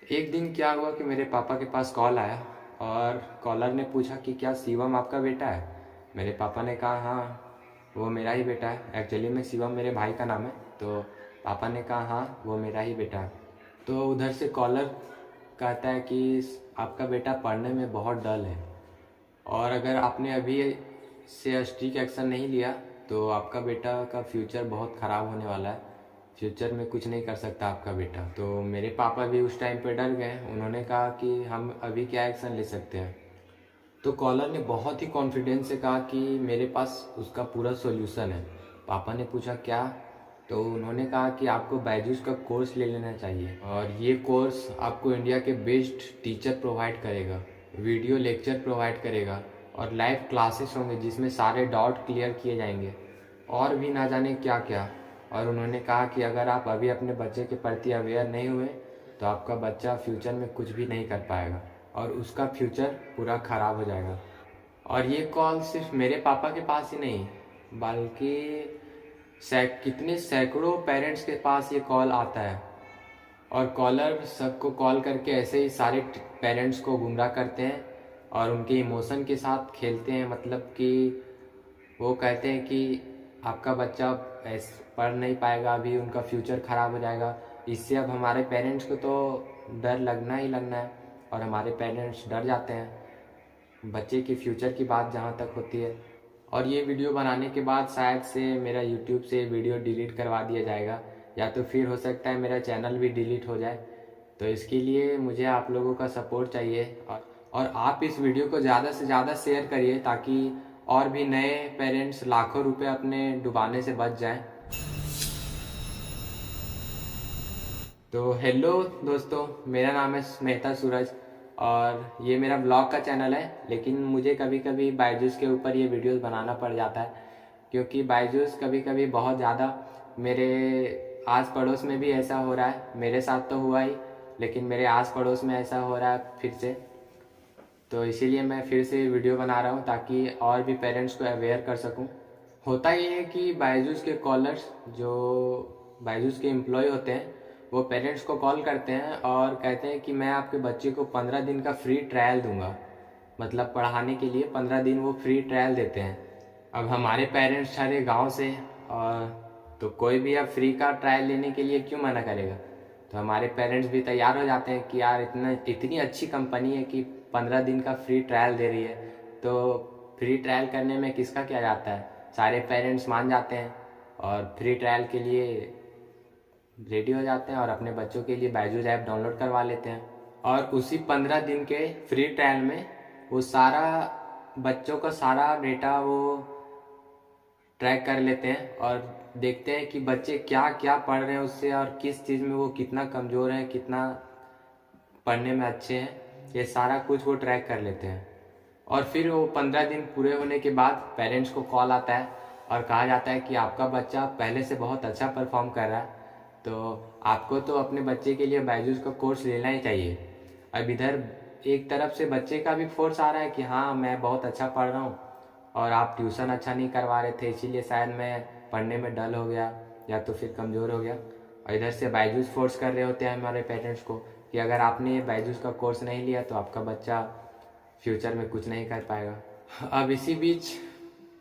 एक दिन क्या हुआ कि मेरे पापा के पास कॉल आया और कॉलर ने पूछा कि क्या शिवम आपका बेटा है। मेरे पापा ने कहा हाँ वो मेरा ही बेटा है। एक्चुअली में शिवम मेरे भाई का नाम है, तो पापा ने कहा हाँ वो मेरा ही बेटा है। तो उधर से कॉलर कहता है कि आपका बेटा पढ़ने में बहुत डल है और अगर आपने अभी से स्ट्रिक्ट एक्शन नहीं लिया तो आपका बेटा का फ्यूचर बहुत ख़राब होने वाला है। फ्यूचर में कुछ नहीं कर सकता आपका बेटा। तो मेरे पापा भी उस टाइम पे डर गए। उन्होंने कहा कि हम अभी क्या एक्शन ले सकते हैं। तो कॉलर ने बहुत ही कॉन्फिडेंस से कहा कि मेरे पास उसका पूरा सॉल्यूशन है। पापा ने पूछा क्या, तो उन्होंने कहा कि आपको बायजूस का कोर्स ले लेना चाहिए और ये कोर्स आपको इंडिया के बेस्ट टीचर प्रोवाइड करेगा, वीडियो लेक्चर प्रोवाइड करेगा और लाइव क्लासेस होंगे जिसमें सारे डाउट क्लियर किए जाएंगे और भी ना जाने क्या क्या। और उन्होंने कहा कि अगर आप अभी अपने बच्चे के प्रति अवेयर नहीं हुए तो आपका बच्चा फ्यूचर में कुछ भी नहीं कर पाएगा और उसका फ्यूचर पूरा ख़राब हो जाएगा। और ये कॉल सिर्फ मेरे पापा के पास ही नहीं बल्कि कितने सैकड़ों पेरेंट्स के पास ये कॉल आता है। और कॉलर सबको कॉल करके ऐसे ही सारे पेरेंट्स को गुमराह करते हैं और उनके इमोशन के साथ खेलते हैं। मतलब कि वो कहते हैं कि आपका बच्चा पढ़ नहीं पाएगा, अभी उनका फ्यूचर ख़राब हो जाएगा। इससे अब हमारे पेरेंट्स को तो डर लगना ही लगना है और हमारे पेरेंट्स डर जाते हैं बच्चे के फ्यूचर की बात जहाँ तक होती है। और ये वीडियो बनाने के बाद शायद से मेरा यूट्यूब से वीडियो डिलीट करवा दिया जाएगा या तो फिर हो सकता है मेरा चैनल भी डिलीट हो जाए। तो इसके लिए मुझे आप लोगों का सपोर्ट चाहिए और आप इस वीडियो को ज़्यादा से ज़्यादा शेयर करिए ताकि और भी नए पेरेंट्स लाखों रुपए अपने डुबाने से बच जाएं। तो हेलो दोस्तों, मेरा नाम है मेहता सूरज और ये मेरा ब्लॉग का चैनल है। लेकिन मुझे कभी कभी बायजूस के ऊपर ये वीडियोस बनाना पड़ जाता है क्योंकि बायजूस कभी कभी बहुत ज़्यादा मेरे आस पड़ोस में भी ऐसा हो रहा है। मेरे साथ तो हुआ ही, लेकिन मेरे आस पड़ोस में ऐसा हो रहा है फिर से। तो इसीलिए मैं फिर से वीडियो बना रहा हूँ ताकि और भी पेरेंट्स को अवेयर कर सकूँ। होता ये है कि बायजूस के कॉलर्स जो बायजूस के एम्प्लॉय होते हैं वो पेरेंट्स को कॉल करते हैं और कहते हैं कि मैं आपके बच्चे को 15 दिन का फ्री ट्रायल दूंगा। मतलब पढ़ाने के लिए 15 दिन वो फ्री ट्रायल देते हैं। अब हमारे पेरेंट्स सारे गांव से और तो कोई भी अब फ्री का ट्रायल लेने के लिए क्यों मना करेगा। तो हमारे पेरेंट्स भी तैयार हो जाते हैं कि यार इतनी अच्छी कंपनी है कि 15 दिन का फ्री ट्रायल दे रही है, तो फ्री ट्रायल करने में किसका क्या जाता है। सारे पेरेंट्स मान जाते हैं और फ्री ट्रायल के लिए रेडी हो जाते हैं और अपने बच्चों के लिए बायजूस ऐप डाउनलोड करवा लेते हैं। और उसी 15 दिन के फ्री ट्रायल में वो सारा बच्चों का सारा डेटा वो ट्रैक कर लेते हैं और देखते हैं कि बच्चे क्या क्या पढ़ रहे हैं उससे और किस चीज़ में वो कितना कमज़ोर है, कितना पढ़ने में अच्छे हैं। ये सारा कुछ वो ट्रैक कर लेते हैं। और फिर वो 15 दिन पूरे होने के बाद पेरेंट्स को कॉल आता है और कहा जाता है कि आपका बच्चा पहले से बहुत अच्छा परफॉर्म कर रहा है, तो आपको तो अपने बच्चे के लिए बायजूस का कोर्स लेना ही चाहिए। अब इधर एक तरफ से बच्चे का भी फोर्स आ रहा है कि हाँ मैं बहुत अच्छा पढ़ रहा हूँ और आप ट्यूशन अच्छा नहीं करवा रहे थे इसीलिए शायद मैं पढ़ने में डल हो गया या तो फिर कमज़ोर हो गया। और इधर से बायजूस फोर्स कर रहे होते हैं हमारे पेरेंट्स को कि अगर आपने ये बायजूस का कोर्स नहीं लिया तो आपका बच्चा फ्यूचर में कुछ नहीं कर पाएगा। अब इसी बीच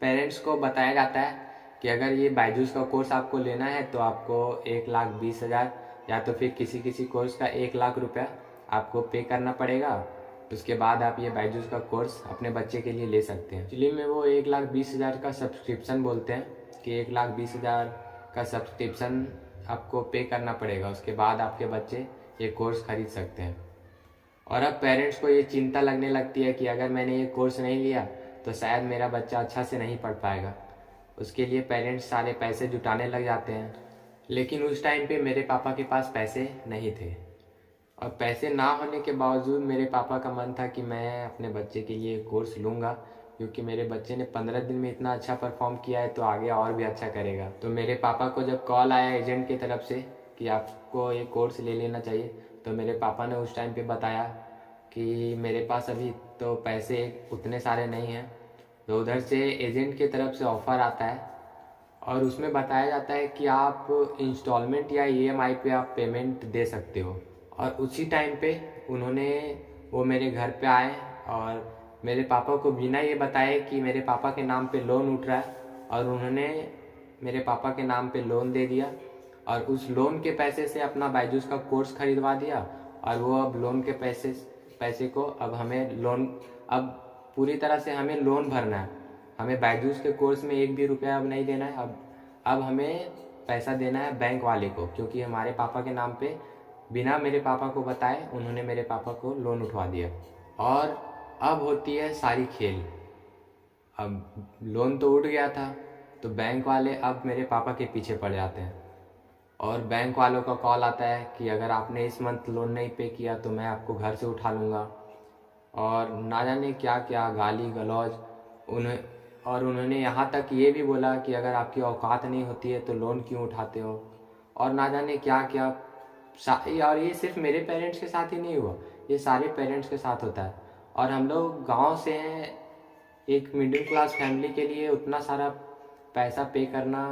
पेरेंट्स को बताया जाता है कि अगर ये बायजूस का कोर्स आपको लेना है तो आपको 1,20,000 या तो फिर किसी किसी कोर्स का 1,00,000 रुपया आपको पे करना पड़ेगा। उसके बाद आप ये बायजूस का कोर्स अपने बच्चे के लिए ले सकते हैं। एक्चुअली में वो 1,20,000 का सब्सक्रिप्शन बोलते हैं कि 1,20,000 का सब्सक्रिप्शन आपको पे करना पड़ेगा। उसके बाद आपके बच्चे ये कोर्स खरीद सकते हैं। और अब पेरेंट्स को ये चिंता लगने लगती है कि अगर मैंने ये कोर्स नहीं लिया तो शायद मेरा बच्चा अच्छा से नहीं पढ़ पाएगा। उसके लिए पेरेंट्स सारे पैसे जुटाने लग जाते हैं। लेकिन उस टाइम पे मेरे पापा के पास पैसे नहीं थे और पैसे ना होने के बावजूद मेरे पापा का मन था कि मैं अपने बच्चे के लिए कोर्स लूँगा क्योंकि मेरे बच्चे ने 15 दिन में इतना अच्छा परफॉर्म किया है तो आगे और भी अच्छा करेगा। तो मेरे पापा को जब कॉल आया एजेंट की तरफ से कि आपको ये कोर्स ले लेना चाहिए तो मेरे पापा ने उस टाइम पे बताया कि मेरे पास अभी तो पैसे उतने सारे नहीं हैं। तो उधर से एजेंट की तरफ से ऑफ़र आता है और उसमें बताया जाता है कि आप इंस्टॉलमेंट या ईएमआई पे आप पेमेंट दे सकते हो और उसी टाइम पे वो मेरे घर पे आए और मेरे पापा को बिना ये बताए कि मेरे पापा के नाम पे लोन उठ रहा है, और उन्होंने मेरे पापा के नाम पे लोन दे दिया और उस लोन के पैसे से अपना बायजूस का कोर्स खरीदवा दिया। और वो अब लोन के पैसे को अब पूरी तरह से हमें लोन भरना है। हमें बायजूस के कोर्स में एक भी रुपया अब नहीं देना है। अब हमें पैसा देना है बैंक वाले को, क्योंकि हमारे पापा के नाम पे बिना मेरे पापा को बताए उन्होंने मेरे पापा को लोन उठवा दिया। और अब होती है सारी खेल। अब लोन तो उठ गया था, तो बैंक वाले अब मेरे पापा के पीछे पड़ जाते हैं और बैंक वालों का कॉल आता है कि अगर आपने इस मंथ लोन नहीं पे किया तो मैं आपको घर से उठा लूँगा, और ना जाने क्या क्या गाली गलौज उन्होंने यहाँ तक ये भी बोला कि अगर आपकी औकात नहीं होती है तो लोन क्यों उठाते हो, और ना जाने क्या क्या। और ये सिर्फ मेरे पेरेंट्स के साथ ही नहीं हुआ, ये सारे पेरेंट्स के साथ होता है। और हम लोग गांव से हैं, एक मिडिल क्लास फैमिली के लिए उतना सारा पैसा पे करना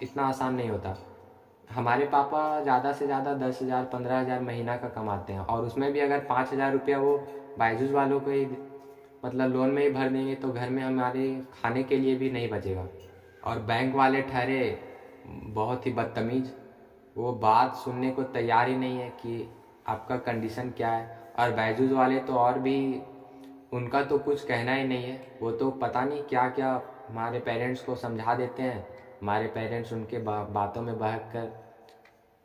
इतना आसान नहीं होता। हमारे पापा ज़्यादा से ज़्यादा 10,000 15,000 महीना का कमाते हैं, और उसमें भी अगर 5,000 रुपया वो बायजूस वालों को ही मतलब लोन में ही भर देंगे तो घर में हमारे खाने के लिए भी नहीं बचेगा। और बैंक वाले ठहरे बहुत ही बदतमीज, वो बात सुनने को तैयार ही नहीं है कि आपका कंडीशन क्या है। और बायजूस वाले तो और भी, उनका तो कुछ कहना ही नहीं है, वो तो पता नहीं क्या क्या हमारे पेरेंट्स को समझा देते हैं। हमारे पेरेंट्स उनके बातों में बहक कर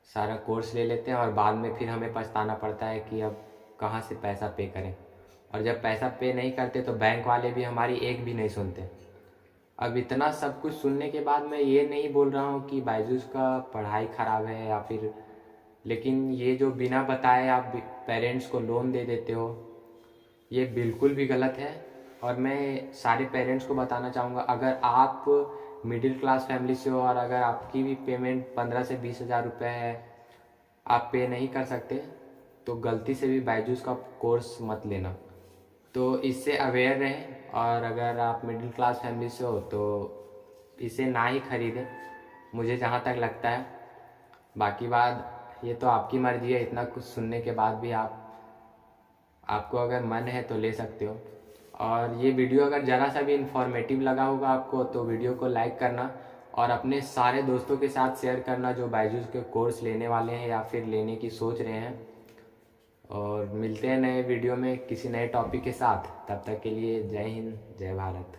सारा कोर्स ले लेते हैं और बाद में फिर हमें पछताना पड़ता है कि अब कहाँ से पैसा पे करें। और जब पैसा पे नहीं करते तो बैंक वाले भी हमारी एक भी नहीं सुनते। अब इतना सब कुछ सुनने के बाद मैं ये नहीं बोल रहा हूँ कि बायजूस का पढ़ाई ख़राब है या फिर, लेकिन ये जो बिना बताए आप पेरेंट्स को लोन दे देते हो, ये बिल्कुल भी गलत है। और मैं सारे पेरेंट्स को बताना चाहूँगा, अगर आप मिडिल क्लास फैमिली से हो और अगर आपकी भी पेमेंट 15 से 20,000 रुपये है, आप पे नहीं कर सकते, तो गलती से भी बायजूस का कोर्स मत लेना। तो इससे अवेयर रहें, और अगर आप मिडिल क्लास फैमिली से हो तो इसे ना ही खरीदें, मुझे जहाँ तक लगता है। बाकी बात ये तो आपकी मर्जी है, इतना कुछ सुनने के बाद भी आपको अगर मन है तो ले सकते हो। और ये वीडियो अगर ज़रा सा भी इन्फॉर्मेटिव लगा होगा आपको तो वीडियो को लाइक करना और अपने सारे दोस्तों के साथ शेयर करना जो बायजूस के कोर्स लेने वाले हैं या फिर लेने की सोच रहे हैं। और मिलते हैं नए वीडियो में किसी नए टॉपिक के साथ, तब तक के लिए जय हिंद जय भारत।